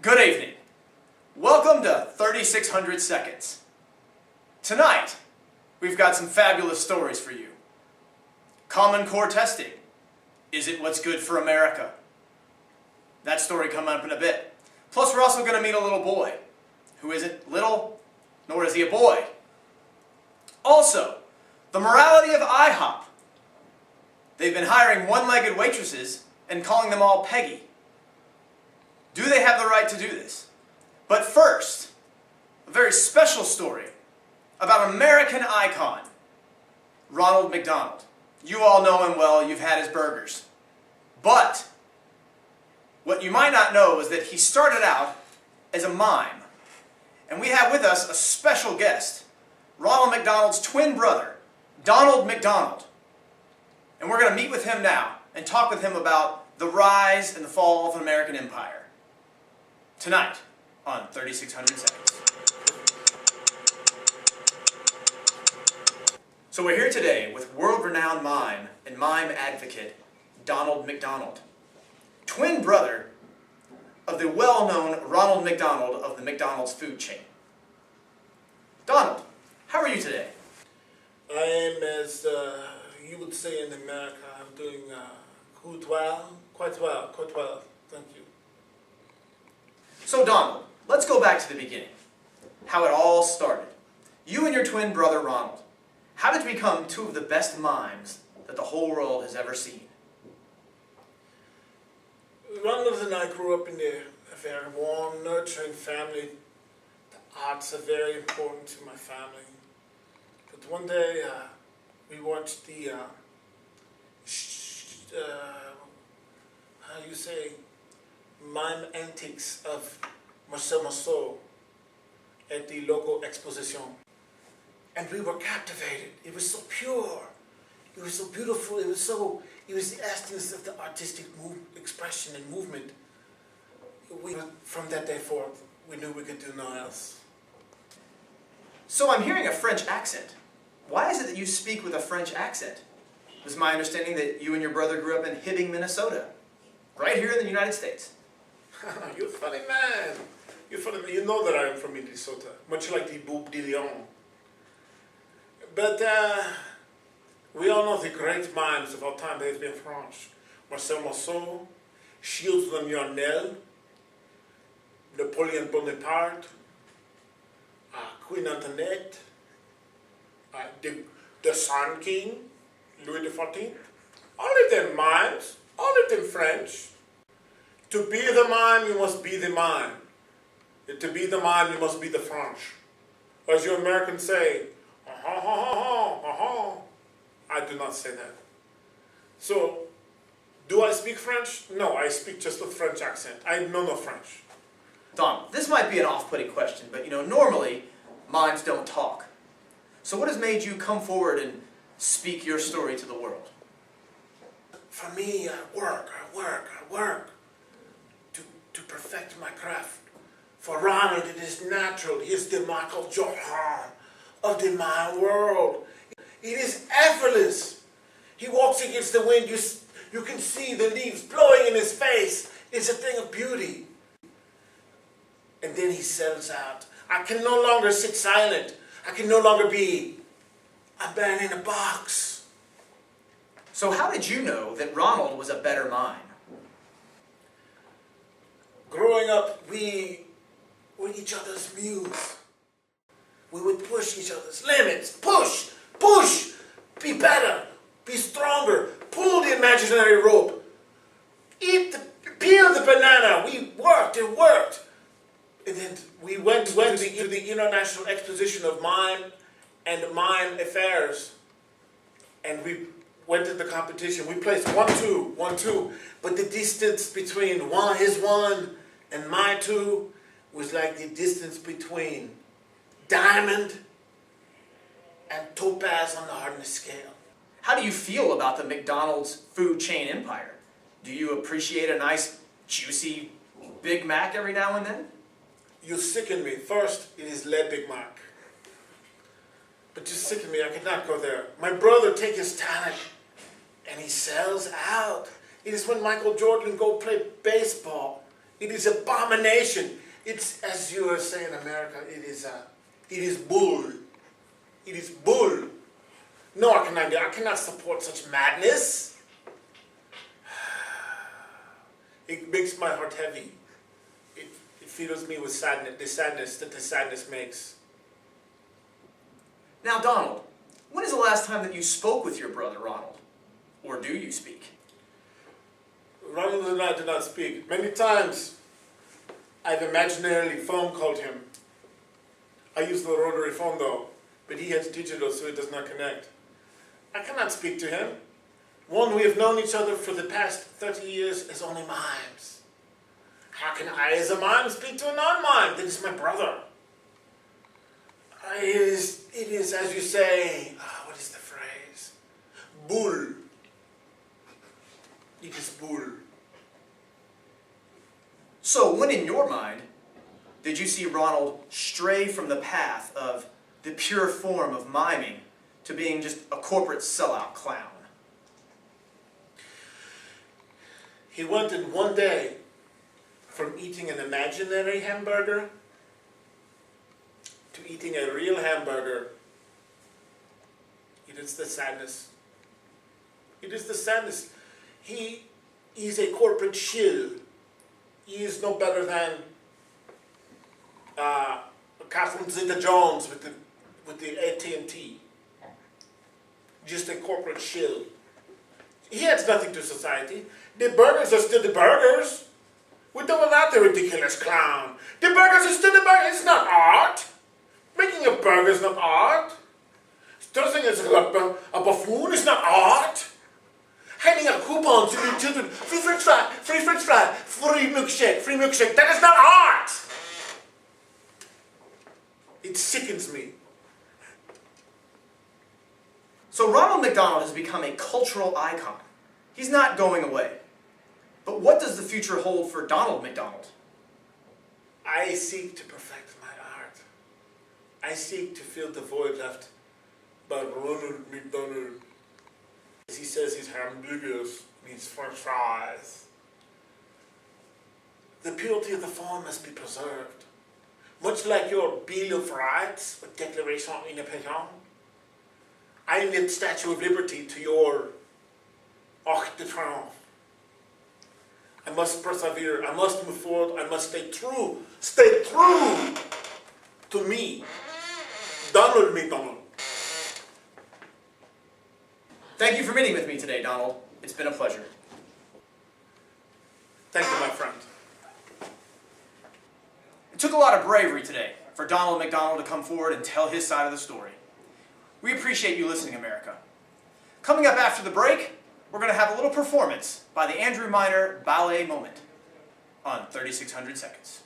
Good evening. Welcome to 3600 Seconds. Tonight, we've got some fabulous stories for you. Common Core testing. Is it what's good for America? That story coming up in a bit. Plus, we're also going to meet a little boy who isn't little, nor is he a boy. Also, the morality of IHOP. They've been hiring one-legged waitresses and calling them all Peggy. Do they have the right to do this? But first, a very special story about American icon, Ronald McDonald. You all know him well, you've had his burgers. But what you might not know is that he started out as a mime. And we have with us a special guest, Ronald McDonald's twin brother, Donald McDonald. And we're going to meet with him now and talk with him about the rise and the fall of an American empire. Tonight on 3600 Seconds. So we're here today with world-renowned mime and mime advocate Donald McDonald, twin brother of the well-known Ronald McDonald of the McDonald's food chain. Donald, how are you today? I am, as you would say in America, I'm doing quite well, thank you. So Donald, let's go back to the beginning. How it all started. You and your twin brother Ronald. How did you become two of the best mimes that the whole world has ever seen? Ronald and I grew up in a very warm, nurturing family. The arts are very important to my family. But one day we watched the, how do you say, mime antics of Marcel at the local exposition. And we were captivated. It was so pure. It was so beautiful. It was the essence of the artistic expression and movement. From that day forth, we knew we could do no else. So I'm hearing a French accent. Why is it that you speak with a French accent? It was my understanding that you and your brother grew up in Hibbing, Minnesota, right here in the United States. You're a funny man. You're funny man. You know that I am from Minnesota, much like the Boub de Lyon. But we all know the great mimes of our time that have been French. Marcel Marceau, Gilles Lionel, Napoleon Bonaparte, Queen Antoinette, the Sun King, Louis XIV. All of them mimes, all of them French. To be the mime, you must be the mime. To be the mime, you must be the French. As you Americans say, I do not say that. So, do I speak French? No, I speak just with French accent. I know no French. Donald, this might be an off-putting question, but normally mimes don't talk. So what has made you come forward and speak your story to the world? For me, I work to perfect my craft. For Ronald, it is natural. He is the Michael Jordan of the mime world. It is effortless. He walks against the wind. You can see the leaves blowing in his face. It's a thing of beauty. And then he settles out. I can no longer sit silent. I can no longer be a man in a box. So how did you know that Ronald was a better mime? Growing up, we were each other's muse. We would push each other's limits. Push! Be better! Be stronger! Pull the imaginary rope! Peel the banana! We worked and worked! And then we went to the International Exposition of Mime and Mime Affairs. And we went to the competition. We placed 1-2. But the distance between his one and my two was like the distance between diamond and topaz on the hardness scale. How do you feel about the McDonald's food chain empire? Do you appreciate a nice, juicy Big Mac every now and then? You sicken me. First, it is Le Big Mac. But you sicken me. I cannot go there. My brother takes his talent and he sells out. It is when Michael Jordan go play baseball It is abomination. It's, as you are saying in America, it is bull. It is bull. No, I cannot support such madness. It makes my heart heavy. It fills me with sadness, the sadness that the sadness makes. Now, Donald, when is the last time that you spoke with your brother, Ronald? Or do you speak? Ronald and I do not speak. Many times I've imaginarily phone called him. I use the rotary phone though, but he has digital so it does not connect. I cannot speak to him. One, we have known each other for the past 30 years as only mimes. How can I as a mime speak to a non-mime that is my brother? It is, as you say, what is the phrase? Bull. It is bull. So when in your mind did you see Ronald stray from the path of the pure form of miming to being just a corporate sellout clown? He went in one day from eating an imaginary hamburger to eating a real hamburger. It is the sadness. It is the sadness. He is a corporate shill. He is no better than Catherine Zeta-Jones with the AT&T. Just a corporate shill. He adds nothing to society. The burgers are still the burgers. We're done without the ridiculous clown. The burgers are still the burgers. It's not art. Making a burger is not art. Dressing as a buffoon is not art. Handing out coupons to your children. Free french fry, free french fry, free milkshake, free milkshake. That is not art. It sickens me. So Ronald McDonald has become a cultural icon. He's not going away. But what does the future hold for Donald McDonald? I seek to perfect my art. I seek to fill the void left by Ronald McDonald. As he says, his hamburgers means french fries. The purity of the form must be preserved. Much like your Bill of Rights, or Declaration d'Indépendance, I knit Statue of Liberty to your Arc de Triomphe. I must persevere, I must move forward, I must stay true to me, Donald McDonald. Thank you for meeting with me today, Donald. It's been a pleasure. Thank you, my friend. It took a lot of bravery today for Donald McDonald to come forward and tell his side of the story. We appreciate you listening, America. Coming up after the break, we're going to have a little performance by the Andrew Miner Ballet Moment on 3600 Seconds.